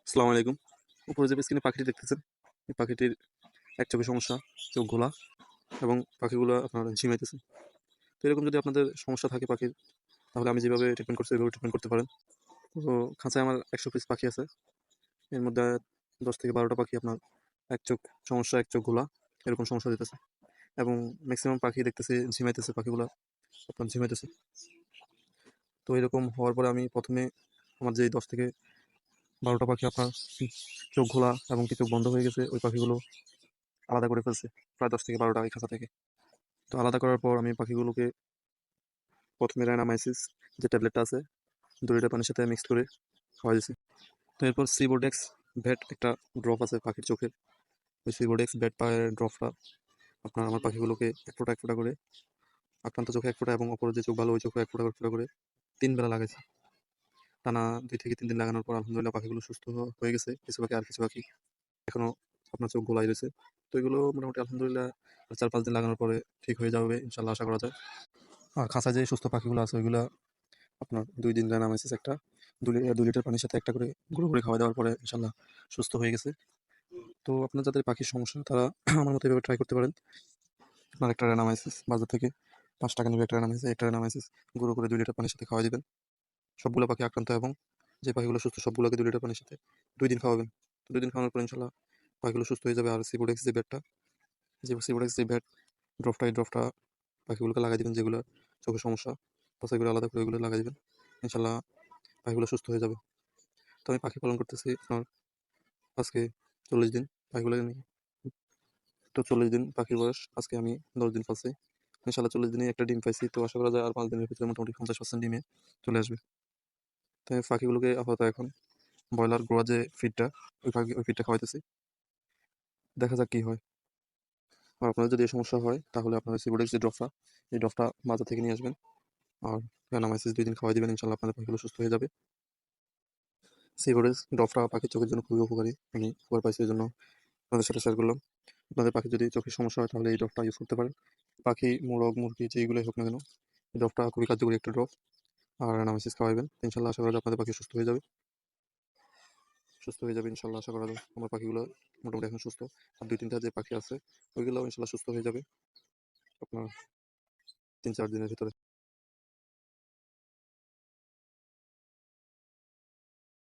আসসালামু আলাইকুম। উপরে যে স্ক্রিনে পাখিটি দেখতেছেন, এই পাখিটির এক চোখে সমস্যা, চোখ ঘোলা এবং পাখিগুলো আপনার ঝিমাইতেছে। তো এরকম যদি আপনাদের সমস্যা থাকে পাখির, তাহলে আমি যেভাবে ট্রিটমেন্ট করছি ওইভাবে ট্রিটমেন্ট করতে পারেন। তো খাঁচায় আমার 100 পিস পাখি আছে। এর মধ্যে 10 থেকে 12টা পাখি আপনার এক চোখ সমস্যা, এক চোখ ঘোলা এরকম সমস্যা দিতেছে এবং ম্যাক্সিমাম পাখি দেখতেছি ঝিমাইতেছে, পাখিগুলো আপনার ঝিমাইতেছে। তো এরকম হওয়ার পরে আমি প্রথমে আমার যে 10 থেকে 12টা পাখি আপনার চোখ ঘোলা এবং কি চোখ বন্ধ হয়ে গেছে, ওই পাখিগুলো আলাদা করে ফেলছি প্রায় 10 থেকে 12টা এই খাঁচা থেকে। তো আলাদা করার পর আমি পাখিগুলোকে প্রথমে রায়নামাইসিস যে ট্যাবলেটটা আছে 2 লিটার পানির সাথে মিক্স করে খাওয়া দিয়েছি। তো এরপর সিবোডেক্স ভেট একটা ড্রপ আছে পাখির চোখের, ওই সিবোডেক্স ভেট ড্রপটা আপনার আমার পাখিগুলোকে এক ফোঁটা করে, আক্রান্ত চোখে এক ফোঁটা এবং অপর যে চোখ ভালো ওই চোখে এক ফোঁটা করে 3 বেলা লাগাইছি। টানা 2 থেকে 3 দিন লাগানোর পর আলহামদুলিল্লাহ পাখিগুলো সুস্থ হয়ে গেছে। কিছু পাখি আর কিছু পাখি এখনো আপনার চোখ গোলাই রয়েছে। তো এগুলো মোটামুটি আলহামদুলিল্লাহ 4-5 দিন লাগানোর পরে ঠিক হয়ে যাবে ইনশাল্লাহ, আশা করা যায়। আর খাঁচায় যে সুস্থ পাখিগুলো আছে ওইগুলা আপনার 2 দিন রানামাইসিস একটা 2 লিটার পানির সাথে একটা করে গুঁড়ো করে খাওয়া দেওয়ার পরে ইনশাল্লাহ সুস্থ হয়ে গেছে। তো আপনার যাদের পাখির সমস্যা তারা আমার মতো এভাবে ট্রাই করতে পারেন। আপনার একটা রানামাইসিস বাজার থেকে 5 টাকা নেবে, একটা রানামাইসিস গুঁড়ো করে 2 লিটার পানির সাথে খাওয়া দিবেন সবগুলো পাখি আক্রান্ত, এবং যে পাখিগুলো সুস্থ সবগুলোকে 2 লিটার পানির সাথে 2 দিন খাওয়াবেন। তো 2 দিন খাওয়ানোর পর ইনশাল্লাহ পাখিগুলো সুস্থ হয়ে যাবে। আর সিবোডেক্স যে ব্যাটটা, যে সিবোডেক্স যে ব্যাট ড্রপটা, এই ড্রপটা পাখিগুলোকে লাগাই দিবেন যেগুলো চোখের সমস্যা, বাচ্চাগুলো আলাদা করে ওইগুলো লাগাই দিবেন। ইনশাল্লাহ পাখিগুলো সুস্থ হয়ে যাবে। তো আমি পাখি পালন করতেছি আপনার আজকে 40 দিন পাখিগুলো নিয়ে। তো 40 দিন পাখির বয়স, আজকে আমি 10 দিন পাচ্ছি। ইনশাল্লাহ 40 দিনে একটা ডিম পাইছি। তো আশা করা যায় আর 5 দিনের ভিতরে মোটামুটি 50% ডিমে চলে আসবে। তো আমি পাখিগুলোকে আপাতত এখন ব্রয়লার গ্রোয়ার যে ফিডটা, ওই ফিডটা খাওয়াইতেছি। দেখা যাক কি হয়। আর আপনাদের যদি এই সমস্যা হয় তাহলে আপনার সিবোডেক্স যে ড্রপটা, এই ড্রপটা বাজার থেকে নিয়ে আসবেন। আর ভ্যানামাইসিস 2 দিন খাওয়াই দিবেন, ইনশাল্লাহ আপনাদের পাখিগুলো সুস্থ হয়ে যাবে। সিবোডেক্স ড্রপটা পাখির চোখের জন্য খুবই উপকারী, আমি উপকার পাইছি এই জন্য আপনাদের সাথে শেয়ার করলাম। আপনাদের পাখির যদি চোখের সমস্যা হয় তাহলে এই ড্রপটা ইউজ করতে পারেন। পাখি, মোরগ, মুরগি যেইগুলোই হোক না কেন, এই ড্রপটা খুবই কার্যকরী একটা ড্রপ। আর অ্যানামাইসিস খাওয়াবেন, ইনশাল্লাহ আশা করা যায় আপনাদের পাখি সুস্থ হয়ে যাবে। ইনশাল্লাহ আশা করা যায়। আমার পাখিগুলো মোটামুটি এখন সুস্থ। আর 2-3টা যে পাখি আছে ওইগুলো ইনশাল্লাহ সুস্থ হয়ে যাবে আপনার 3-4 দিনের ভিতরে।